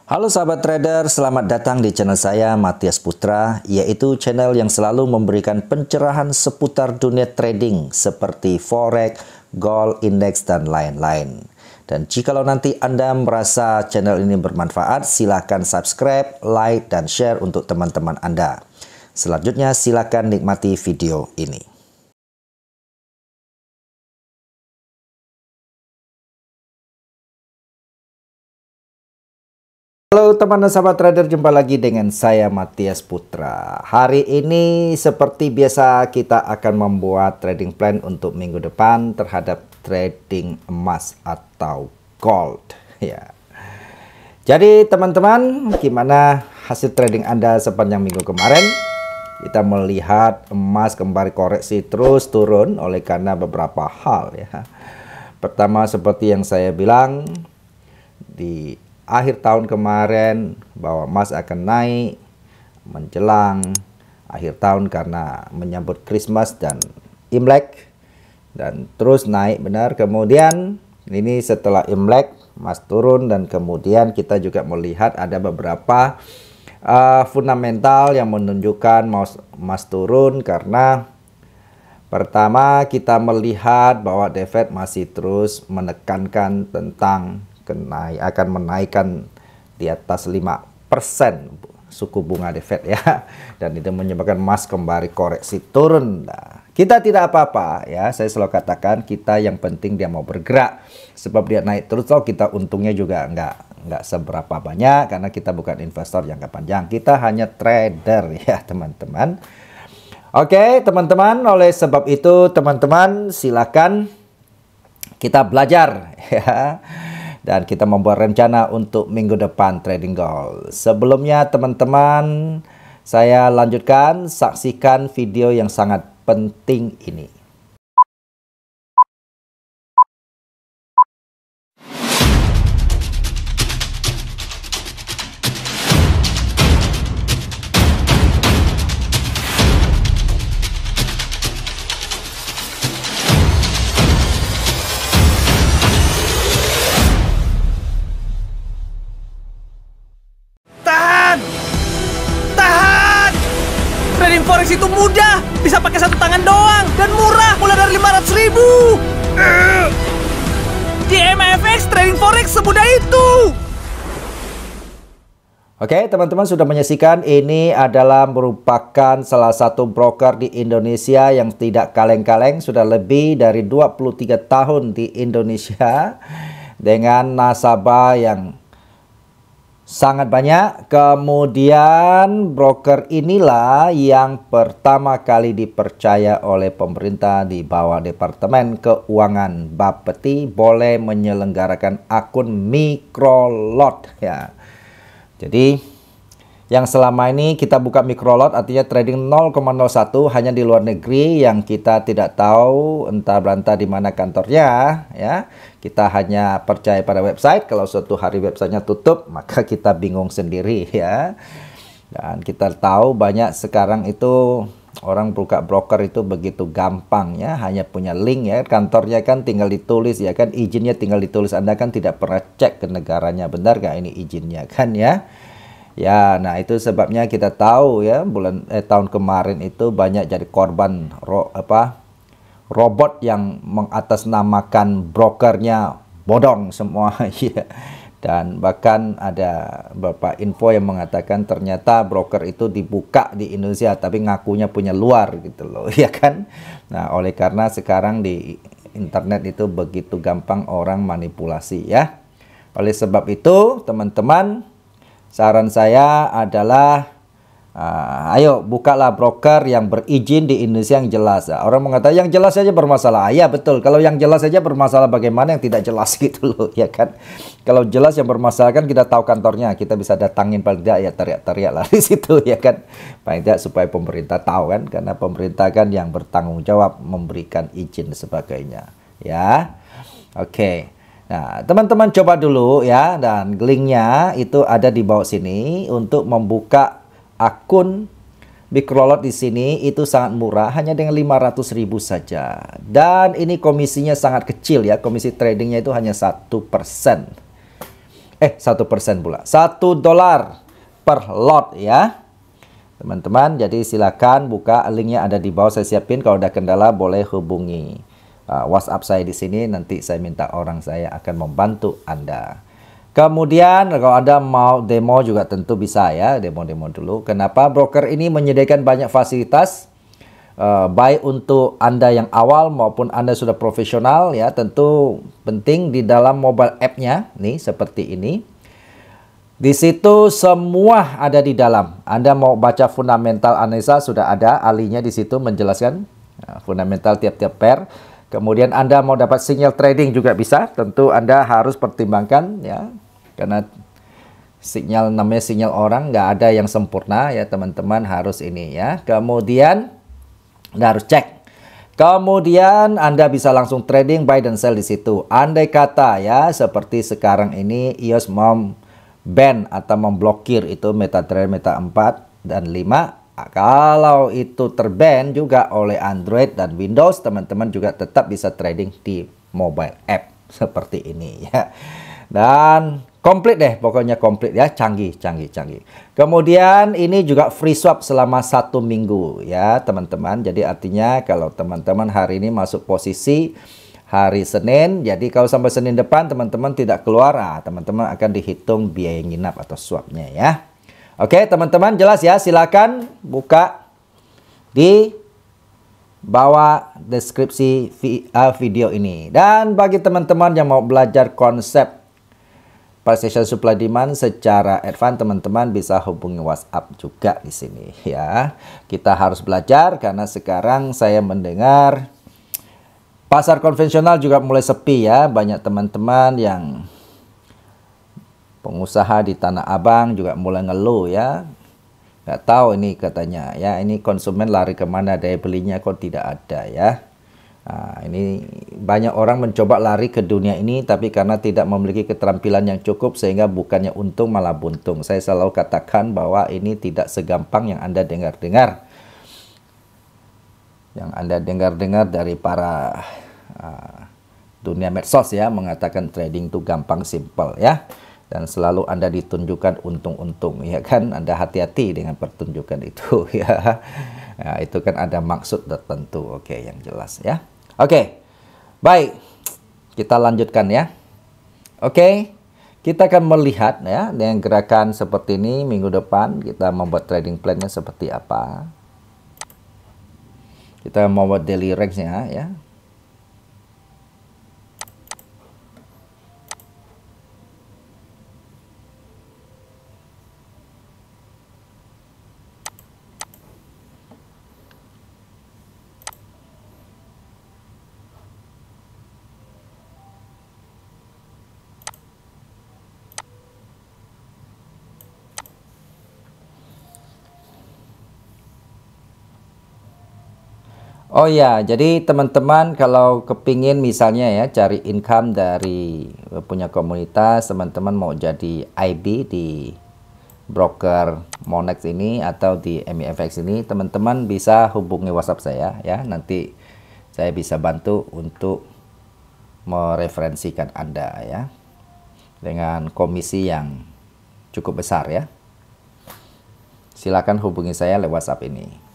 Halo sahabat trader, selamat datang di channel saya Matias Putra, yaitu channel yang selalu memberikan pencerahan seputar dunia trading seperti forex, gold, index, dan lain-lain. Dan jikalau nanti Anda merasa channel ini bermanfaat, silakan subscribe, like, dan share untuk teman-teman Anda. Selanjutnya silakan nikmati video ini. Halo teman dan sahabat trader, jumpa lagi dengan saya Matias Putra. Hari ini seperti biasa kita akan membuat trading plan untuk minggu depan terhadap trading emas atau gold ya. Jadi teman-teman, gimana hasil trading Anda sepanjang minggu kemarin? Kita melihat emas kembali koreksi terus turun oleh karena beberapa hal ya. Pertama, seperti yang saya bilang di akhir tahun kemarin bahwa emas akan naik menjelang akhir tahun karena menyambut Christmas dan Imlek, dan terus naik benar. Kemudian ini setelah Imlek emas turun, dan kemudian kita juga melihat ada beberapa fundamental yang menunjukkan emas turun karena pertama kita melihat bahwa The Fed masih terus menekankan tentang akan menaikkan di atas 5% suku bunga The Fed ya, dan itu menyebabkan emas kembali koreksi turun. Nah, kita tidak apa-apa ya, saya selalu katakan kita yang penting dia mau bergerak, sebab dia naik terus so kita untungnya juga nggak seberapa banyak karena kita bukan investor jangka panjang, kita hanya trader ya teman-teman. Oke teman-teman, oleh sebab itu teman-teman silakan kita belajar ya. Dan kita membuat rencana untuk minggu depan trading gold. Sebelumnya teman-teman, saya lanjutkan, saksikan video yang sangat penting ini. Trading forex itu mudah, bisa pakai satu tangan doang, dan murah, mulai dari 500.000. Di MFX, trading forex semudah itu. Oke teman-teman, sudah menyaksikan, ini adalah merupakan salah satu broker di Indonesia yang tidak kaleng-kaleng, sudah lebih dari 23 tahun di Indonesia dengan nasabah yang sangat banyak. Kemudian broker inilah yang pertama kali dipercaya oleh pemerintah di bawah Departemen Keuangan Bapeti boleh menyelenggarakan akun microlot ya. Jadi yang selama ini kita buka microlot artinya trading 0,01 hanya di luar negeri yang kita tidak tahu entah berantah di mana kantornya ya. Kita hanya percaya pada website. Kalau suatu hari websitenya tutup, maka kita bingung sendiri ya. Dan kita tahu banyak sekarang itu orang buka broker itu begitu gampang ya, hanya punya link ya, kantornya kan tinggal ditulis ya kan, izinnya tinggal ditulis. Anda kan tidak pernah cek ke negaranya, benar gak ini izinnya kan ya. Ya, nah itu sebabnya kita tahu ya tahun kemarin itu banyak jadi korban robot yang mengatasnamakan brokernya bodong semua ya. Dan bahkan ada beberapa info yang mengatakan ternyata broker itu dibuka di Indonesia tapi ngakunya punya luar gitu loh ya kan. Nah, oleh karena sekarang di internet itu begitu gampang orang manipulasi ya. Oleh sebab itu teman-teman, saran saya adalah ayo bukalah broker yang berizin di Indonesia yang jelas. Orang mengatakan yang jelas saja bermasalah. Ya betul, kalau yang jelas saja bermasalah, bagaimana yang tidak jelas gitu loh ya kan. Kalau jelas yang bermasalah kan kita tahu kantornya, kita bisa datangin, paling tidak ya teriak-teriak lah di situ ya kan. Paling tidak supaya pemerintah tahu kan, karena pemerintah kan yang bertanggung jawab memberikan izin dan sebagainya ya. Oke. Nah, teman-teman coba dulu ya, dan linknya itu ada di bawah sini untuk membuka akun microlot di sini. Itu sangat murah, hanya dengan 500.000 saja. Dan ini komisinya sangat kecil ya, komisi tradingnya itu hanya 1%. 1% pula. $1 per lot ya. Teman-teman, jadi silakan buka linknya ada di bawah saya siapin. Kalau ada kendala boleh hubungi WhatsApp saya di sini. Nanti saya minta orang saya akan membantu Anda. Kemudian kalau Anda mau demo juga tentu bisa ya, demo-demo dulu. Kenapa? Broker ini menyediakan banyak fasilitas. Baik untuk Anda yang awal maupun Anda sudah profesional ya, tentu penting di dalam mobile app-nya nih seperti ini. Di situ semua ada di dalam. Anda mau baca fundamental analisa sudah ada ahlinya di situ menjelaskan fundamental tiap-tiap pair. Kemudian Anda mau dapat sinyal trading juga bisa. Tentu Anda harus pertimbangkan ya, karena sinyal namanya sinyal orang, nggak ada yang sempurna ya teman-teman, harus ini ya. Kemudian Anda harus cek. Kemudian Anda bisa langsung trading buy dan sell di situ. Andai kata ya seperti sekarang ini EOS ban atau memblokir itu MetaTrader Meta 4 dan 5. Kalau itu terban juga oleh Android dan Windows, teman-teman juga tetap bisa trading di mobile app seperti ini ya. Dan komplit deh, pokoknya komplit ya, canggih. Kemudian ini juga free swap selama 1 minggu ya teman-teman. Jadi artinya kalau teman-teman hari ini masuk posisi hari Senin, jadi kalau sampai Senin depan teman-teman tidak keluar, teman-teman akan dihitung biaya nginap atau swapnya ya. Oke teman-teman, jelas ya, silakan buka di bawah deskripsi video ini. Dan bagi teman-teman yang mau belajar konsep Partition Supply Demand secara advance, teman-teman bisa hubungi WhatsApp juga di sini ya. Kita harus belajar karena sekarang saya mendengar pasar konvensional juga mulai sepi ya. Banyak teman-teman yang pengusaha di Tanah Abang juga mulai ngeluh ya. Nggak tahu ini katanya ya, ini konsumen lari kemana, daya belinya kok tidak ada ya. Nah, ini banyak orang mencoba lari ke dunia ini, tapi karena tidak memiliki keterampilan yang cukup sehingga bukannya untung malah buntung. Saya selalu katakan bahwa ini tidak segampang yang Anda dengar-dengar. Yang Anda dengar-dengar dari para dunia medsos ya, mengatakan trading itu gampang, simple ya. Dan selalu Anda ditunjukkan untung-untung ya kan. Anda hati-hati dengan pertunjukan itu ya. Nah, itu kan ada maksud tertentu. Oke, yang jelas ya. Oke, baik, kita lanjutkan ya. Oke, kita akan melihat ya dengan gerakan seperti ini minggu depan kita membuat trading plan-nya seperti apa. Kita membuat daily range-nya ya. Oh ya, jadi teman-teman kalau kepingin misalnya ya cari income dari punya komunitas, teman-teman mau jadi IB di broker Monex ini atau di MEFX ini, teman-teman bisa hubungi WhatsApp saya ya. Nanti saya bisa bantu untuk mereferensikan Anda ya dengan komisi yang cukup besar ya. Silakan hubungi saya lewat WhatsApp ini.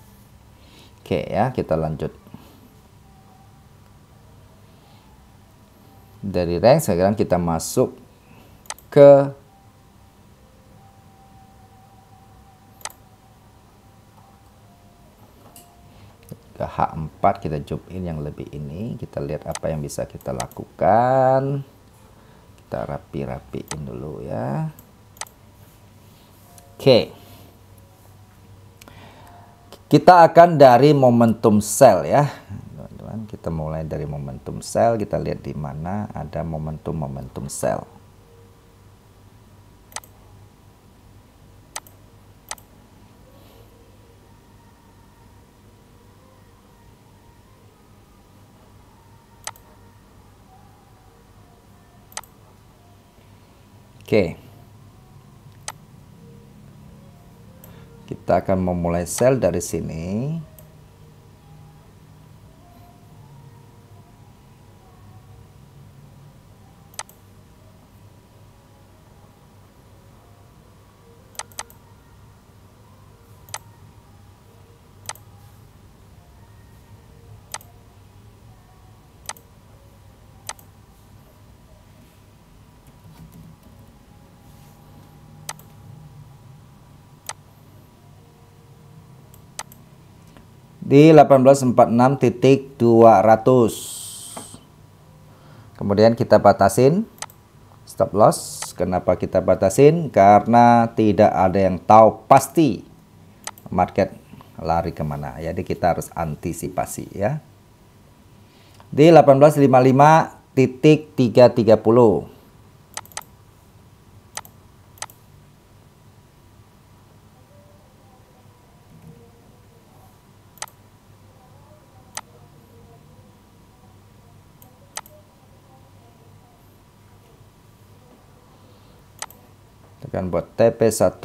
Oke ya, kita lanjut. Dari rank sekarang kita masuk ke H4, kita zoom in yang lebih ini, kita lihat apa yang bisa kita lakukan. Kita rapi-rapiin dulu ya. Oke. Kita akan dari momentum sell ya, teman-teman. Kita mulai dari momentum sell. Kita lihat di mana ada momentum sell. Oke. Kita akan memulai sell dari sini. di 1846.200. Kemudian kita batasin stop loss. Kenapa kita batasin? Karena tidak ada yang tahu pasti market lari kemana. Jadi kita harus antisipasi ya. Di 1855.330. Tekan buat TP1.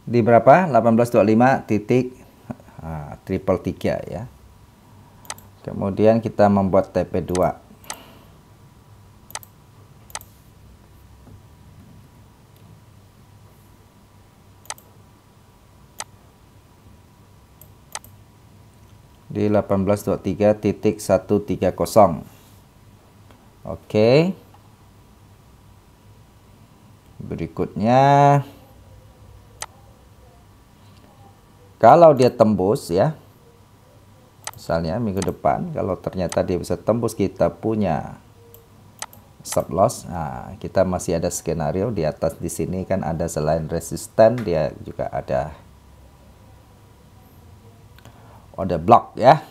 Di berapa? 1825 titik triple 3 ya. Kemudian kita membuat TP2. Di 1823.130. Oke. Berikutnya, kalau dia tembus ya, misalnya minggu depan kalau ternyata dia bisa tembus, kita punya stop loss. Nah, kita masih ada skenario di atas. Di sini kan ada selain resisten, dia juga ada block ya.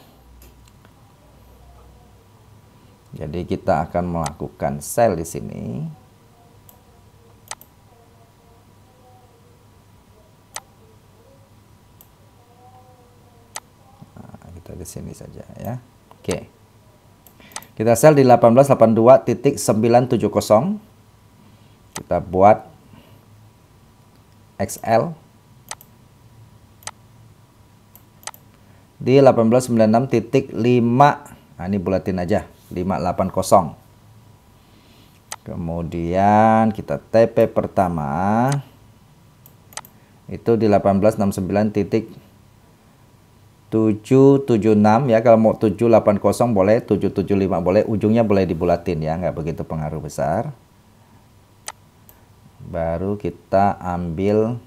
Jadi kita akan melakukan sell di sini. Nah, kita di sini saja ya. Oke. Kita sell di 1882.970. Kita buat XL di 1896.5. Nah, ini bulatin aja 580. Kemudian kita TP pertama itu di 1869.776 ya. Kalau mau 780 boleh, 775 boleh, ujungnya boleh dibulatin ya, nggak begitu pengaruh besar. Baru kita ambil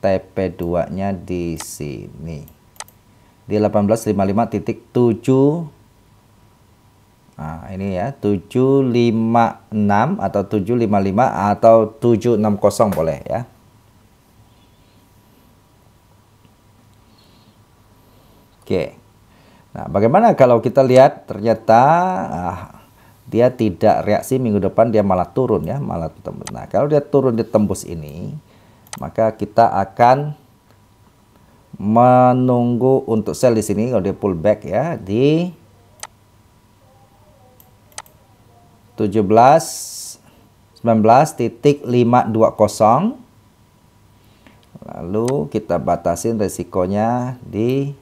TP2 nya di sini di 1855.7. Nah, ini ya 756 atau 755 atau 760 boleh ya. Oke. Nah, bagaimana kalau kita lihat ternyata dia tidak reaksi, minggu depan dia malah turun ya, malah tembus. Nah, kalau dia turun di tembus ini, maka kita akan menunggu untuk sell di sini. Kalau dia pullback ya di 19.520. Lalu kita batasin resikonya di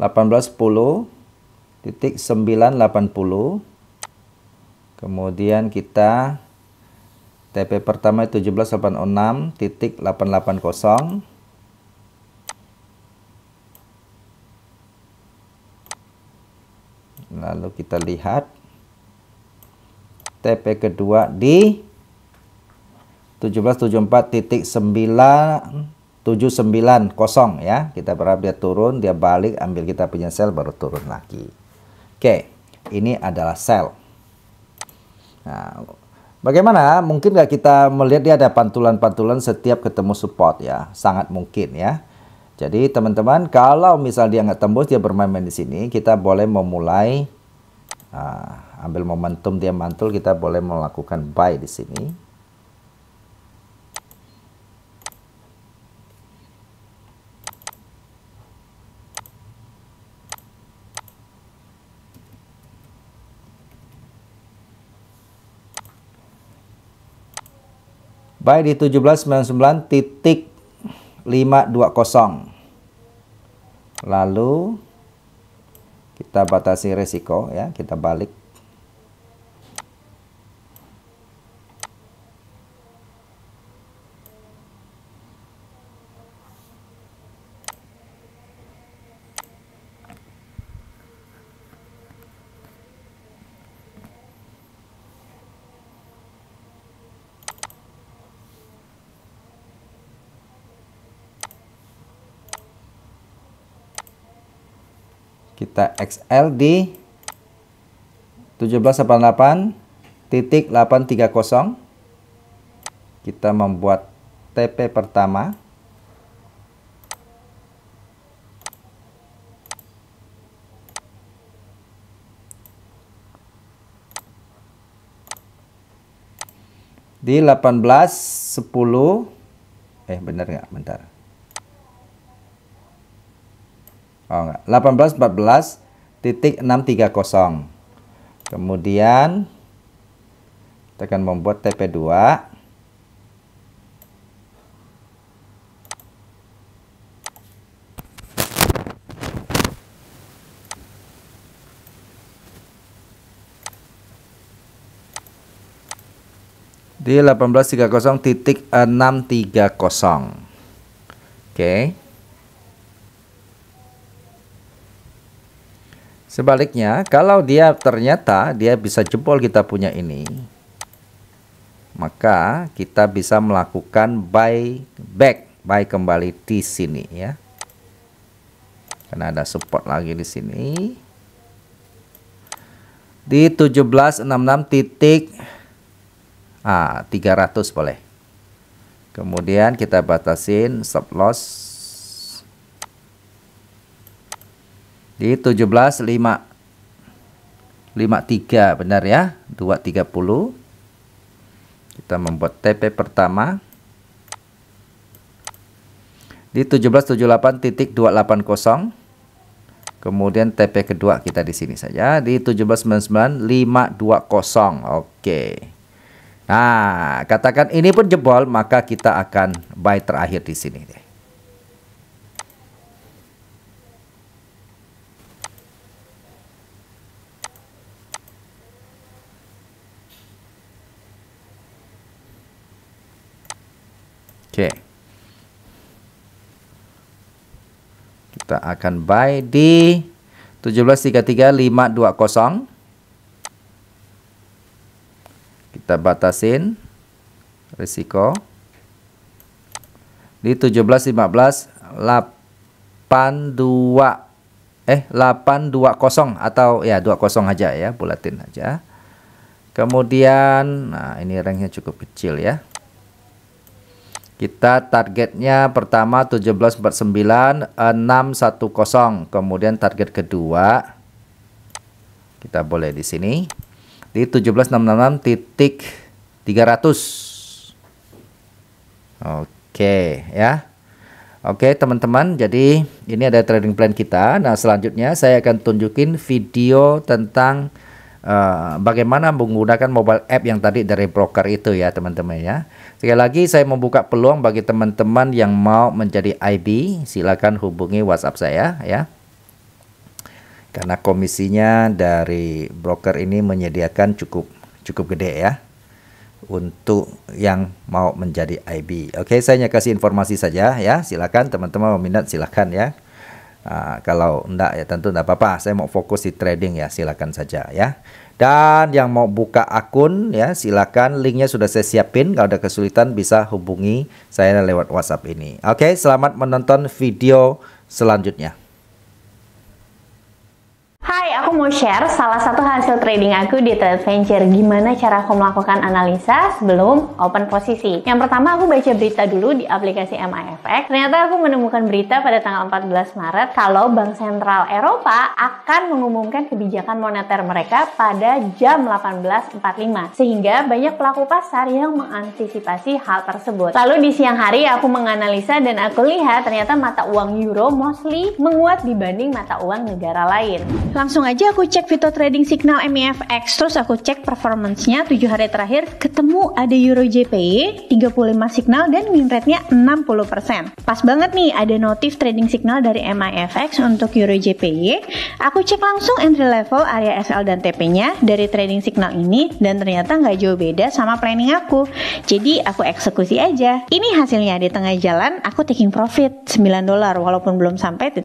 1810.980. Kemudian kita TP pertama 1786.880. Lalu kita lihat TP kedua di 1774.9790 ya. Kita berharap dia turun, dia balik, ambil kita punya sell, baru turun lagi. Oke, ini adalah sell. Nah, bagaimana? Mungkin nggak kita melihat dia ada pantulan-pantulan setiap ketemu support ya? Sangat mungkin ya. Jadi teman-teman, kalau misal dia nggak tembus, dia bermain-main di sini, kita boleh memulai ambil momentum dia mantul, kita boleh melakukan buy di sini. Buy di 1799.520. Lalu kita batasi resiko ya, kita balik. Kita XL di 1788.830. Kita membuat TP pertama. Di 1810, bener nggak? Bentar. Oh enggak, 1814.630. Kemudian kita akan membuat TP2. Di 1830.630. Oke. Sebaliknya, kalau ternyata dia bisa jebol kita punya ini, maka kita bisa melakukan buy kembali di sini ya. Karena ada support lagi di sini. Di 1766 300 boleh. Kemudian kita batasin stop loss di 17.553, benar ya, 230. Kita membuat TP pertama di 1778.280. Kemudian TP kedua kita di sini saja di 1799.520. Oke. Nah, katakan ini pun jebol, maka kita akan buy terakhir di sini deh. Oke. Kita akan buy di 1733.520. Kita batasin risiko di 820 atau ya 20 aja ya, bulatin aja. Kemudian nah ini ranknya cukup kecil ya. Kita targetnya pertama 1749.610. Kemudian target kedua kita boleh di sini di 1766.300. Oke ya. Oke teman-teman, jadi ini ada trading plan kita. Nah selanjutnya saya akan tunjukin video tentang bagaimana menggunakan mobile app yang tadi dari broker itu ya teman-teman ya. Sekali lagi saya membuka peluang bagi teman-teman yang mau menjadi IB, silakan hubungi WhatsApp saya ya. Karena komisinya dari broker ini menyediakan cukup gede ya untuk yang mau menjadi IB. Oke, saya hanya kasih informasi saja ya. Silakan teman-teman meminat silakan ya. Kalau enggak ya tentu enggak apa-apa. Saya mau fokus di trading ya, silakan saja ya. Dan yang mau buka akun ya silakan, linknya sudah saya siapin. Kalau ada kesulitan bisa hubungi saya lewat WhatsApp ini. Oke, selamat menonton video selanjutnya. Hai, aku mau share salah satu hasil trading aku di TradeVenture. Gimana cara aku melakukan analisa sebelum open posisi. Yang pertama aku baca berita dulu di aplikasi MIFX. Ternyata aku menemukan berita pada tanggal 14 Maret kalau Bank Sentral Eropa akan mengumumkan kebijakan moneter mereka pada jam 18.45. Sehingga banyak pelaku pasar yang mengantisipasi hal tersebut. Lalu di siang hari aku menganalisa dan aku lihat ternyata mata uang euro mostly menguat dibanding mata uang negara lain. Langsung aja aku cek Vito Trading Signal MIFX, terus aku cek performance-nya 7 hari terakhir, ketemu ada Euro JPY 35 signal dan win rate-nya 60%. Pas banget nih ada notif trading signal dari MIFX untuk Euro JPY. Aku cek langsung entry level, area SL dan TP-nya dari trading signal ini dan ternyata nggak jauh beda sama planning aku. Jadi aku eksekusi aja. Ini hasilnya di tengah jalan aku taking profit $9 walaupun belum sampai